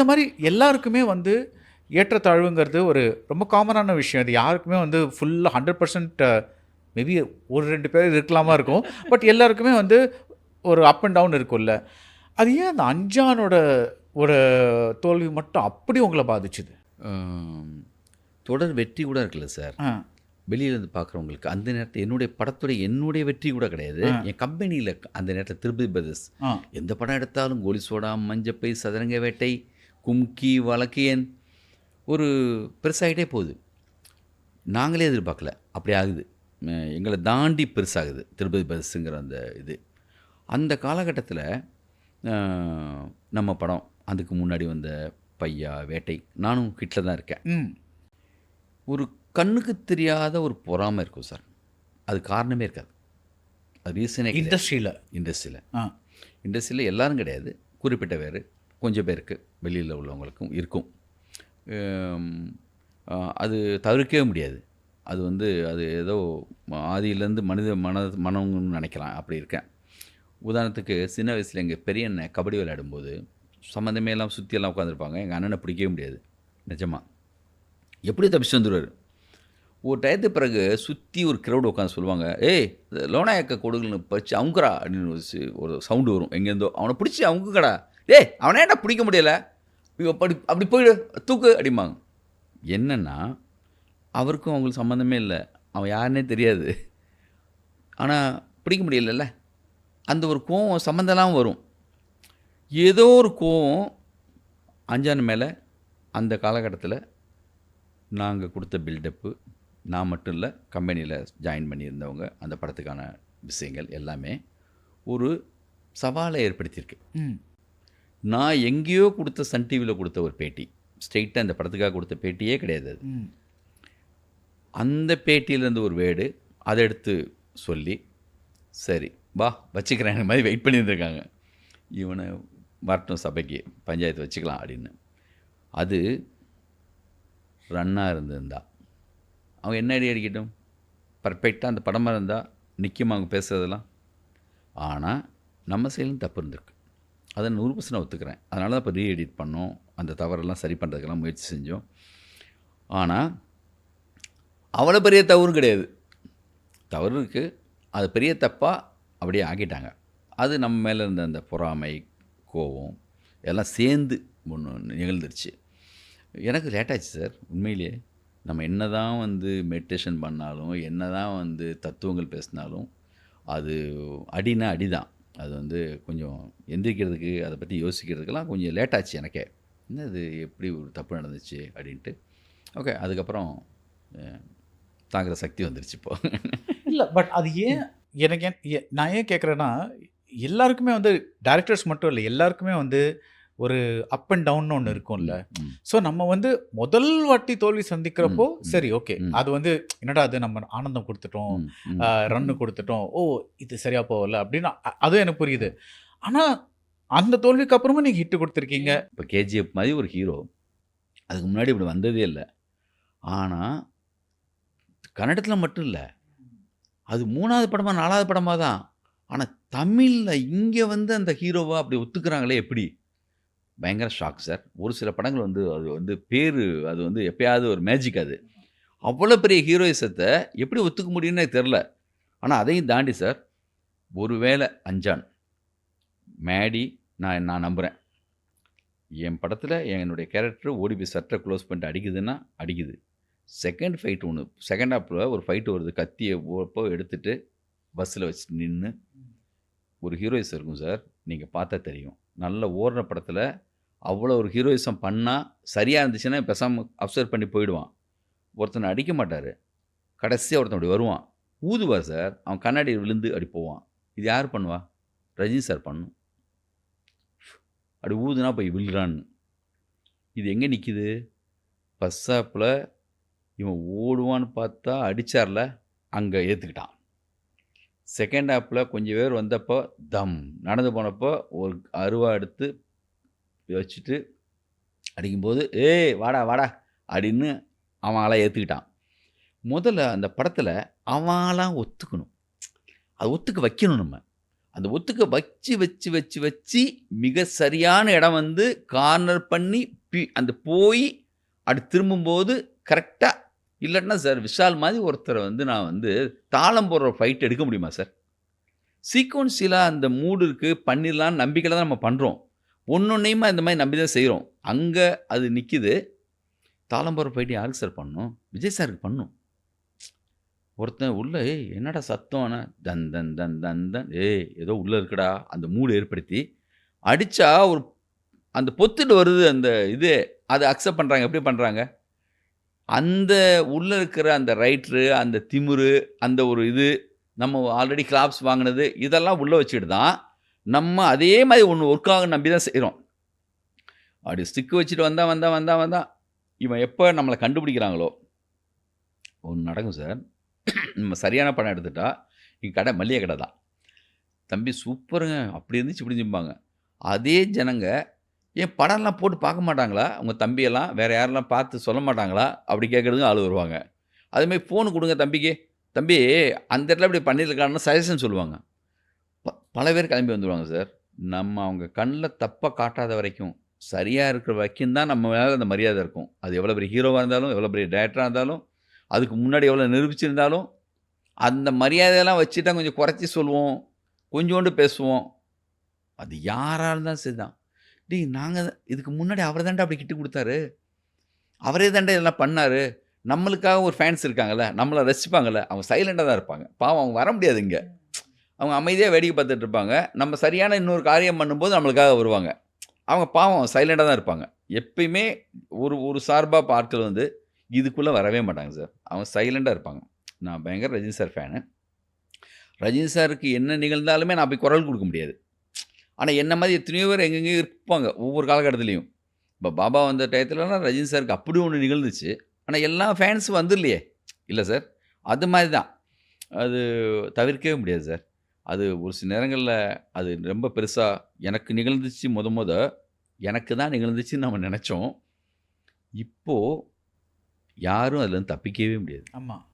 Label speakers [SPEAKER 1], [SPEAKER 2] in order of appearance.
[SPEAKER 1] இந்த மாதிரி எல்லாருக்குமே வந்து ஏற்றத்தாழ்வுங்கிறது ஒரு ரொம்ப காமனான விஷயம். அது யாருக்குமே வந்து ஃபுல்லாக 100% மேபி ஒரு 2 பேர் இருக்கலாமா இருக்கும். பட் எல்லாருக்குமே வந்து ஒரு அப் அண்ட் டவுன் இருக்கும்ல. அது ஏன் அந்த அஞ்சானோட ஒரு தோல்வி மட்டும் அப்படி உங்கள பாதிச்சுது?
[SPEAKER 2] ஆம், தொடர் வெற்றி கூட இருக்குல்ல சார்.
[SPEAKER 1] ஆ.
[SPEAKER 2] வெளியில இருந்து பார்க்குறவங்களுக்கு அந்த நேரத்தில் என்னுடைய வெற்றி கூட கிடையாது. என் கம்பெனியில் அந்த நேரத்தில் திருப்பதி பிரதர்ஸ்
[SPEAKER 1] ஆ.
[SPEAKER 2] எந்த படம் எடுத்தாலும் கோலி சோடா, மஞ்சப்பை, சதுரங்க வேட்டை, கும்கி, வலக்கியன் ஒரு பெருசாகிட்டே போகுது. நாங்களே எதிர்பார்க்கல. அப்படி ஆகுது. எங்களை தாண்டி பெருசாகுது திருப்பதி பிரதர்ஸுங்கிற அந்த இது. அந்த காலகட்டத்தில் நம்ம படம் அதுக்கு முன்னாடி வந்த பையா, வேட்டை, நானும் ஹிட்டில் தான் இருக்கேன்.
[SPEAKER 1] ம்.
[SPEAKER 2] ஒரு கண்ணுக்கு தெரியாத ஒரு பொறாமை இருக்கும் சார். அது காரணமே இருக்காது. அது ரீசனே
[SPEAKER 1] இண்டஸ்ட்ரியில்.
[SPEAKER 2] இண்டஸ்ட்ரியில்
[SPEAKER 1] ஆ.
[SPEAKER 2] இண்டஸ்ட்ரியில் எல்லாரும் கிடையாது. குறிப்பிட்ட பேர், கொஞ்சம் பேருக்கு, வெளியில் உள்ளவங்களுக்கும் இருக்கும். அது தவிர்க்கவே முடியாது. அது வந்து அது ஏதோ ஆதியிலேருந்து மனம்னு நினைக்கலாம். அப்படி இருக்கேன். உதாரணத்துக்கு சின்ன வயசில் எங்கள் பெரிய அண்ணன் கபடி விளையாடும்போது சம்மந்தமே எல்லாம் சுற்றியெல்லாம் உட்காந்துருப்பாங்க. எங்கள் அண்ணனை பிடிக்கவே முடியாது நிஜமாக. எப்படி தப்பிச்சு வந்துடுவார். ஒரு டயத்துக்கு பிறகு சுற்றி ஒரு க்ரௌடு உட்காந்து சொல்லுவாங்க, ஏய் லோனாயக்க கொடுங்கன்னு பறிச்சு அவுங்குறா அப்படின்னு ஒரு சவுண்டு வரும் எங்கேருந்தோ. அவனை பிடிச்சி அவுங்குக்கடா, ஏய் அவனே என்ன பிடிக்க முடியலை, அப்படி போயிடு தூக்கு அப்படிம்பாங்க. என்னென்னா அவருக்கும் அவங்களுக்கு சம்மந்தமே இல்லை, அவன் யாருன்னே தெரியாது. ஆனால் பிடிக்க முடியலல்ல, அந்த ஒரு கோவம் சம்மந்தம்லாம் வரும். ஏதோ ஒரு கோவம் அஞ்சான் மேலே அந்த காலகட்டத்தில் நாங்கள் கொடுத்த பில்டப்பு, நான் மட்டும் இல்லை, கம்பெனியில் ஜாயின் பண்ணியிருந்தவங்க, அந்த படத்துக்கான விஷயங்கள் எல்லாமே ஒரு சவாலை ஏற்படுத்தியிருக்கு. நான் எங்கேயோ கொடுத்த சன் டிவியில் கொடுத்த ஒரு பேட்டி, ஸ்ட்ரெயிட்டாக அந்த படத்துக்காக கொடுத்த பேட்டியே கிடையாது. அது அந்த பேட்டியிலேருந்து ஒரு வேர்டு அதை எடுத்து சொல்லி, சரி வா வச்சுக்கிறேன் மாதிரி வெயிட் பண்ணியிருந்துருக்காங்க. இவனை வரட்டும் சபைக்கு, பஞ்சாயத்து வச்சுக்கலாம் அப்படின்னு. அது ரன்னாக இருந்திருந்தா அவங்க என்ன அடி அடிக்கட்டும், பர்ஃபெக்டாக அந்த படமாக இருந்தால் நிற்கும் அவங்க பேசுகிறதெல்லாம். ஆனால் நம்ம சைடும் தப்பு இருந்திருக்கு, அதை 100% ஒத்துக்கிறேன். அதனால தான் இப்போ ரீஎடிட் பண்ணோம், அந்த தவறெல்லாம் சரி பண்ணுறதுக்கெல்லாம் முயற்சி செஞ்சோம். ஆனால் அவ்வளோ பெரிய தவறும் கிடையாது. தவறு இருக்குது, அது பெரிய தப்பாக அப்படியே ஆக்கிட்டாங்க. அது நம்ம மேலே இருந்த அந்த பொறாமை, கோவம் எல்லாம் சேர்ந்து ஒன்று நிகழ்ந்துருச்சு. எனக்கு லேட்டாச்சு சார் உண்மையிலேயே. நம்ம என்ன தான் வந்து மெடிடேஷன் பண்ணாலும், என்ன தான் வந்து தத்துவங்கள் பேசினாலும், அது அடினா அடி தான். அது வந்து கொஞ்சம் எந்திரிக்கிறதுக்கு, அதை பற்றி யோசிக்கிறதுக்கெல்லாம் கொஞ்சம் லேட்டாச்சு எனக்கே. என்ன இது எப்படி ஒரு தப்பு நடந்துச்சு அப்படின்ட்டு. ஓகே, அதுக்கப்புறம் தாங்குகிற சக்தி வந்துருச்சு இப்போ.
[SPEAKER 1] இல்லை, பட் அது ஏன் எனக்கு நான் ஏன் கேட்குறேன்னா, எல்லாருக்குமே வந்து டைரக்டர்ஸ் மட்டும் இல்லை, எல்லாருக்குமே வந்து ஒரு அப் அண்ட் டவுன் ஒன்று இருக்கும்ல. ஸோ நம்ம வந்து முதல் வாட்டி தோல்வி சந்திக்கிறப்போ சரி ஓகே, அது வந்து என்னடா அது நம்ம ஆனந்தம் கொடுத்துட்டோம், ரன்னு கொடுத்துட்டோம், ஓ இது சரியாக போகல அப்படின்னு அதுவும் எனக்கு புரியுது. ஆனால் அந்த தோல்விக்கு அப்புறமா நீங்கள் ஹிட்டு கொடுத்துருக்கீங்க.
[SPEAKER 2] இப்போ கேஜிஎஃப் மாதிரி ஒரு ஹீரோ அதுக்கு முன்னாடி இப்படி வந்ததே இல்லை. ஆனால் கன்னடத்தில் மட்டும் இல்லை, அது 3வது படமாக 4வது படமாக தான். ஆனால் தமிழில் இங்கே வந்து அந்த ஹீரோவை அப்படி ஒத்துக்கிறாங்களே எப்படி, பயங்கர ஷாக் சார். ஒரு சில படங்கள் வந்து அது வந்து பேர், அது வந்து எப்பயாவது ஒரு மேஜிக். அது அவ்வளோ பெரிய ஹீரோயிசத்தை எப்படி ஒத்துக்க முடியும்னு எனக்கு தெரில. ஆனால் அதையும் தாண்டி சார், ஒருவேளை அஞ்சான் மேடி நான் நம்புகிறேன், என் படத்தில் என்னுடைய கேரக்டர் ஓடி போய் சட்டை க்ளோஸ் பண்ணிட்டு அடிக்குதுன்னா அடிக்குது. செகண்ட் ஃபைட் ஒன்று, செகண்ட் ஹாஃபில் ஒரு ஃபைட்டு வருது, கத்தியை ஓப்போ எடுத்துகிட்டு பஸ்ஸில் வச்சு நின்று ஒரு ஹீரோயிசம் இருக்கும் சார். நீங்கள் பார்த்தா தெரியும். நல்ல ஓடுற படத்தில் அவ்வளோ ஒரு ஹீரோயிசம் பண்ணால் சரியாக இருந்துச்சுன்னா பேசாமல் அப்சர்வ் பண்ணி போயிடுவான். ஒருத்தனை அடிக்க மாட்டார், கடைசியாக ஒருத்தன் அப்படி வருவான், ஊதுவார் சார், அவன் கண்ணாடி விழுந்து அப்படி போவான். இது யார் பண்ணுவா? ரஜினி சார் பண்ணும். அப்படி ஊதுனா போய் விழுறான்னு. இது எங்கே நிற்கிது? ஃபர்ஸ்ட் ஹாஃபில் இவன் ஓடுவான்னு பார்த்தா அடித்தார்ல, அங்கே ஏற்றுக்கிட்டான். செகண்ட் ஹாஃபில் கொஞ்சம் பேர் வந்தப்போ தம் நடந்து போனப்போ ஒரு அருவா எடுத்து வச்சுட்டு அடிக்கும்போது ஏய் வாடா வாடா அப்படின்னு அவனாலாம் ஏற்றுக்கிட்டான். முதல்ல அந்த படத்தில் அவனாலாம் ஒத்துக்கணும், அதை ஒத்துக்க வைக்கணும். நம்ம அந்த ஒத்துக்க வச்சு வச்சு வச்சு வச்சு மிக சரியான இடம் வந்து கார்னர் பண்ணி அந்த போய் அப்படி திரும்பும்போது கரெக்டாக. இல்லைன்னா சார் விஷால் மாதிரி ஒருத்தரை வந்து நான் வந்து தாளம் போடுற ஃபைட் எடுக்க முடியுமா சார்? சீக்வன்ஸிலாக அந்த மூடு இருக்குது, பண்ணிடலான்னு நம்பிக்கையில் தான் நம்ம பண்ணுறோம். ஒன்னொன்னையுமா இந்த மாதிரி நம்பி தான் செய்கிறோம். அங்கே அது நிற்கிது. தாளம் போடுற ஃபைட் யாருக்கு சார் பண்ணணும்? விஜய் சாருக்கு பண்ணும். ஒருத்தன் உள்ள ஏய் என்னடா சத்தம் தன் தன் தன் தன் தன் ஏய் ஏதோ உள்ளே இருக்குடா அந்த மூடு ஏற்படுத்தி அடித்தா ஒரு அந்த பொத்துட்டு வருது அந்த இது. அதை அக்செப்ட் பண்ணுறாங்க. எப்படி பண்ணுறாங்க? அந்த உள்ளே இருக்கிற அந்த ரைட்ரு, அந்த திமிரு, அந்த ஒரு இது நம்ம ஆல்ரெடி கிளாப்ஸ் வாங்கினது இதெல்லாம் உள்ளே வச்சுட்டு தான் நம்ம அதே மாதிரி ஒன்று ஒர்க் ஆகும் நம்பி தான் செய்கிறோம். அப்படி ஸ்டிக்கு வச்சுட்டு வந்தான் இவன் எப்போ நம்மளை கண்டுபிடிக்கிறாங்களோ ஒன்று நடக்கும் சார். நம்ம சரியான படம் எடுத்துட்டா இங்கே கடை மல்லிகை கடை தான். தம்பி சூப்பருங்க அப்படி இருந்துச்சு இப்படி இருந்துப்பாங்க. அதே ஜனங்க ஏன் படம்லாம் போட்டு பார்க்க மாட்டாங்களா? அவங்க தம்பியெல்லாம் வேறு யாரெல்லாம் பார்த்து சொல்ல மாட்டாங்களா? அப்படி கேட்குறதுங்க ஆள் வருவாங்க. அதேமாதிரி ஃபோனு கொடுங்க தம்பிக்கு, தம்பி அந்த இடத்துல இப்படி பண்ணியிருக்கான்னு சஜஷன் சொல்லுவாங்க. பல பேர் கிளம்பி வந்துடுவாங்க சார். நம்ம அவங்க கண்ணில் தப்பாக காட்டாத வரைக்கும், சரியாக இருக்கிற வரைக்கும் தான் நம்ம மேலே அந்த மரியாதை இருக்கும். அது எவ்வளோ பெரிய ஹீரோவாக இருந்தாலும், எவ்வளோ பெரிய டேரக்டராக இருந்தாலும், அதுக்கு முன்னாடி எவ்வளோ நிரூபிச்சிருந்தாலும், அந்த மரியாதையெல்லாம் வச்சுட்டா கொஞ்சம் குறைச்சி சொல்லுவோம், கொஞ்சோண்டு பேசுவோம். அது யாராக இருந்தாலும் சரி தான். டேய் நாங்கள் இதுக்கு முன்னாடி அவர் தாண்டா அப்படி கிட்டு கொடுத்தாரு, அவரே தாண்டா இதெல்லாம் பண்ணார். நம்மளுக்காக ஒரு ஃபேன்ஸ் இருக்காங்கல்ல, நம்மளை ரசிப்பாங்கல்ல, அவங்க சைலண்டாக தான் இருப்பாங்க. பாவம் அவங்க வர முடியாது இங்கே. அவங்க அமைதியாக வேடிக்கை பார்த்துட்டு இருப்பாங்க. நம்ம சரியான இன்னொரு காரியம் பண்ணும்போது நம்மளுக்காக வருவாங்க. அவங்க பாவம் சைலண்டாக தான் இருப்பாங்க. எப்பயுமே ஒரு சார்பாக ஆட்கள் வந்து இதுக்குள்ளே வரவே மாட்டாங்க சார். அவங்க சைலண்டாக இருப்பாங்க. நான் பயங்கர ரஜினி சார் ஃபேனு. ரஜினி சாருக்கு என்ன நிகழ்ந்தாலுமே நான் போய் குரல் கொடுக்க முடியாது. ஆனால் என்ன மாதிரி எத்தனையோ பேர் எங்கெங்கேயும் இருப்பாங்க ஒவ்வொரு காலகட்டத்துலேயும். இப்போ பாபா வந்த டயத்துலலாம் ரஜினி சாருக்கு அப்படி ஒன்று நிகழ்ந்துச்சு. ஆனால் எல்லா ஃபேன்ஸும் வந்துடலையே. இல்லை சார், அது மாதிரி தான். அது தவிர்க்கவே முடியாது சார். அது ஒரு சில நேரங்களில் அது ரொம்ப பெருசாக எனக்கு நிகழ்ந்துச்சு. எனக்கு தான் நிகழ்ந்துச்சுன்னு நம்ம நினச்சோம். இப்போது யாரும் அதுலேருந்து தப்பிக்கவே முடியாது.
[SPEAKER 1] ஆமாம்.